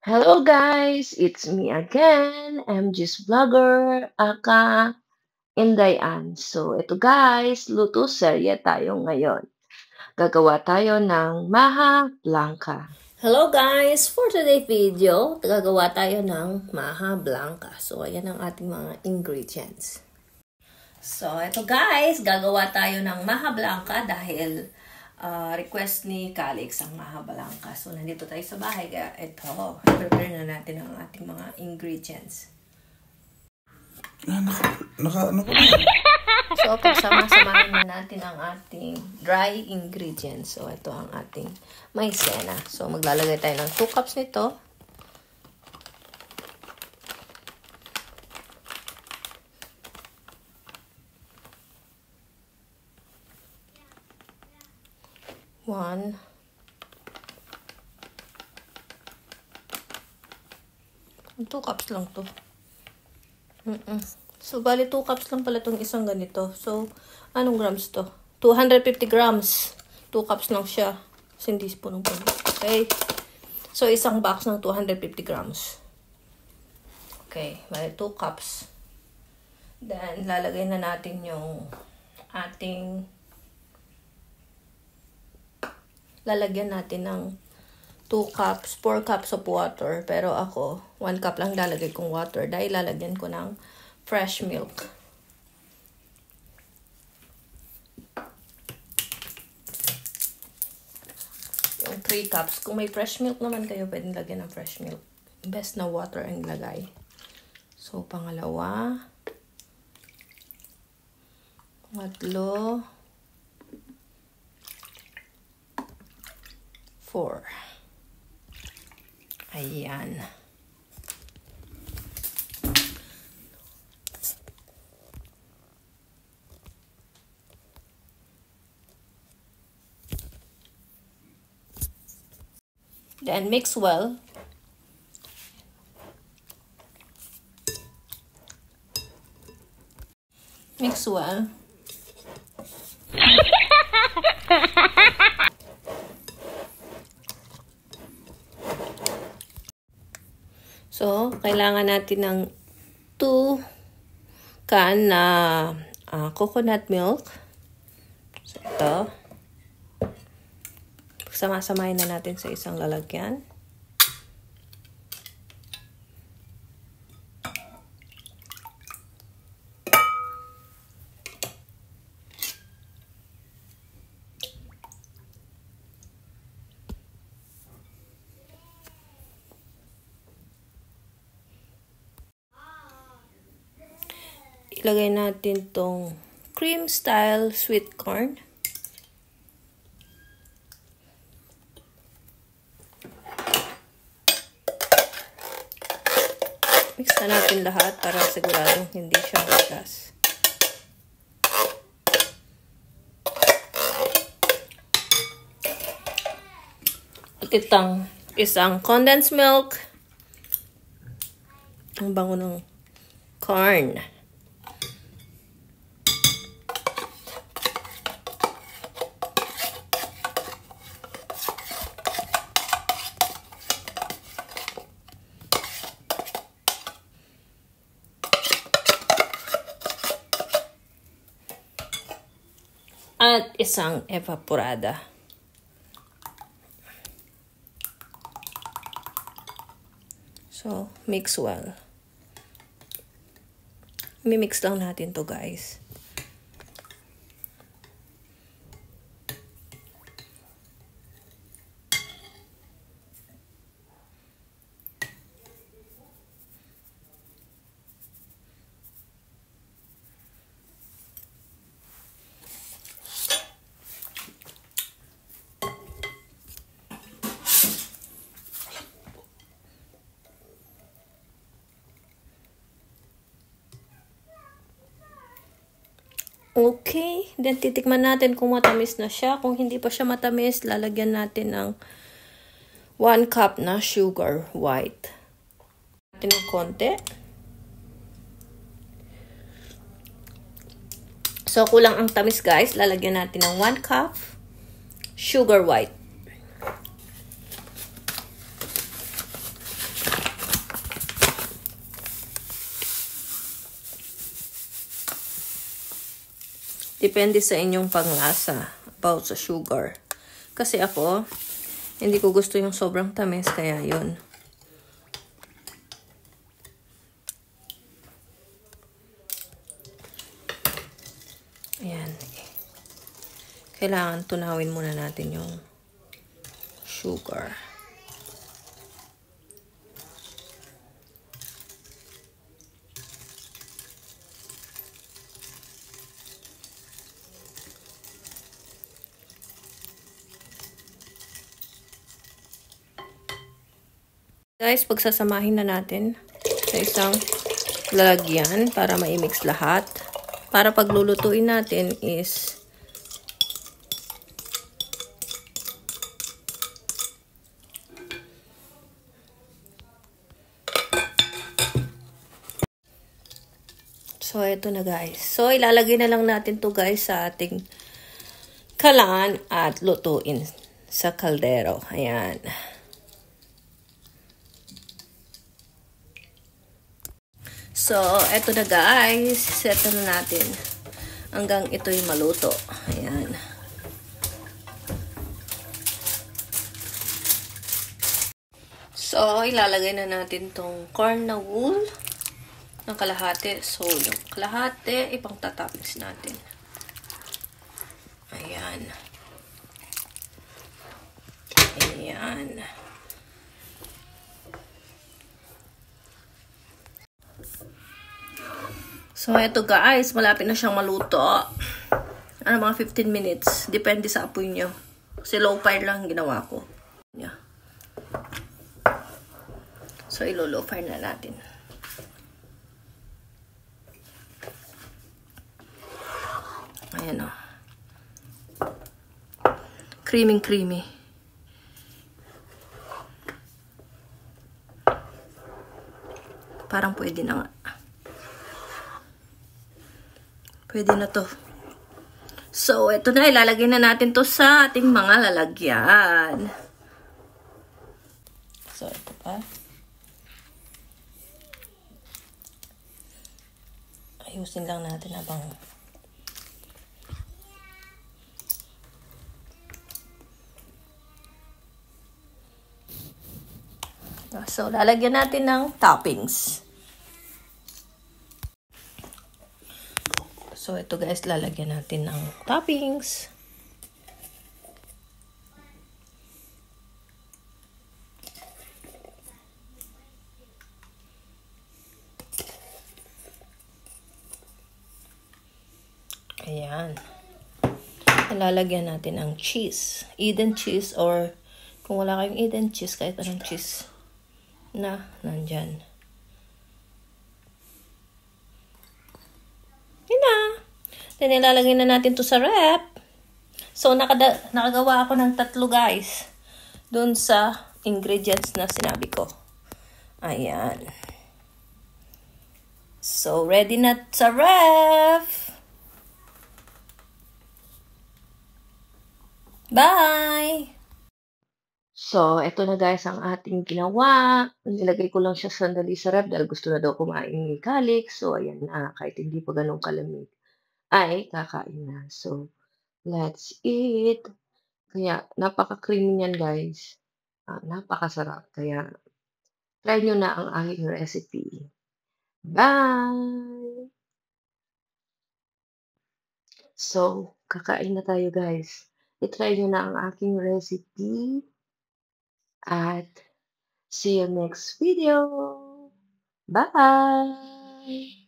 Hello guys, it's me again, MG's Vlogger, aka Indayan. So, ito guys, luto serye tayo ngayon. Gagawa tayo ng maha blanca. Hello guys! For today's video, gagawa tayo ng maha blanca. So, ayan ang ating mga ingredients. So, ito guys, gagawa tayo ng maha blanca dahil request ni Calix ang maha blanca. So, nandito tayo sa bahay. Ito, prepare na natin ang ating mga ingredients. Ano ko? So, pagsama-samahin na natin ang ating dry ingredients. So, ito ang ating maizena. So, maglalagay tayo ng 2 cups nito. One. Two cups lang to. So, bali 2 cups lang pala itong isang ganito. So, anong grams to? 250 grams. 2 cups lang siya. Kasi hindi punong-puno. Okay. So, isang box ng 250 grams. Okay. Bali 2 cups. Then, lalagay na natin yung ating lalagyan natin ng 2 cups, 4 cups of water. Pero ako, 1 cup lang lalagay kong water dahil lalagyan ko ng fresh milk. Yung 3 cups. Kung may fresh milk naman kayo, pwedeng lagyan ng fresh milk. Best na water ang ilagay. So, pangalawa. Pangatlo. 4. Ayan. Then mix well. Mix well. So, kailangan natin ng 2 can na coconut milk. So, ito. Sama-samahin na natin sa isang lalagyan. Ilagay natin tong cream style sweet corn. Mix na natin lahat para siguradong hindi siya magas. At itang isang condensed milk. Ang bango ng corn. At isang evaporada. So, mix well. Mimix lang natin to guys. Okay, then titikman natin kung matamis na siya. Kung hindi pa siya matamis, lalagyan natin ng 1 cup na sugar white. Natin ng konti. So, kulang ang tamis guys. Lalagyan natin ng 1 cup sugar white. Depende sa inyong panglasa about sa sugar. Kasi ako, hindi ko gusto yung sobrang tamis, kaya yun. Ayan. Kailangan tunawin muna natin yung sugar. Guys, pagsasamahin na natin sa isang lalagyan para ma-mix lahat. Para paglulutuin natin is so, ito na guys. So, ilalagay na lang natin to guys sa ating kalan at lutuin sa kaldero. Ayan. So, eto na guys. Set na natin hanggang ito'y maluto. Ayan. So, ilalagay na natin tong corn na wool ng kalahati. So, yung kalahati, ipang tatapis natin. Ayan. Ayan. So, eto guys, malapit na siyang maluto. Ano, mga 15 minutes. Depende sa apoy nyo. Kasi low fire lang ginawa ko. Yeah. So, ilo-low fire na natin. Ayan o. Creamy. Parang pwede na nga. Pwede na to. So, ito na. Ilalagay na natin to sa ating mga lalagyan. So, ito pa. Ayusin lang natin habang so, lalagyan natin ng toppings. So, ito guys, lalagyan natin ng toppings. Ayan. Lalagyan natin ang cheese. Eden cheese or kung wala kayong Eden cheese, kahit anong cheese na nandyan. Then, ilalagay na natin to sa rep. So, nakagawa ako ng 3 guys. Doon sa ingredients na sinabi ko. Ayan. So, ready na sa ref. Bye! So, eto na guys ang ating ginawa. Nilagay ko lang siya sandali sa ref dahil gusto na daw kumain ni Calix. So, ayan na. Kahit hindi pa ganun kalamig, ay kakain na. So, let's eat. Kaya, napaka-creamy niyan guys. Napakasarap. Kaya, try nyo na ang aking recipe. Bye! So, kakain na tayo guys. I-try nyo na ang aking recipe. At see you next video. Bye!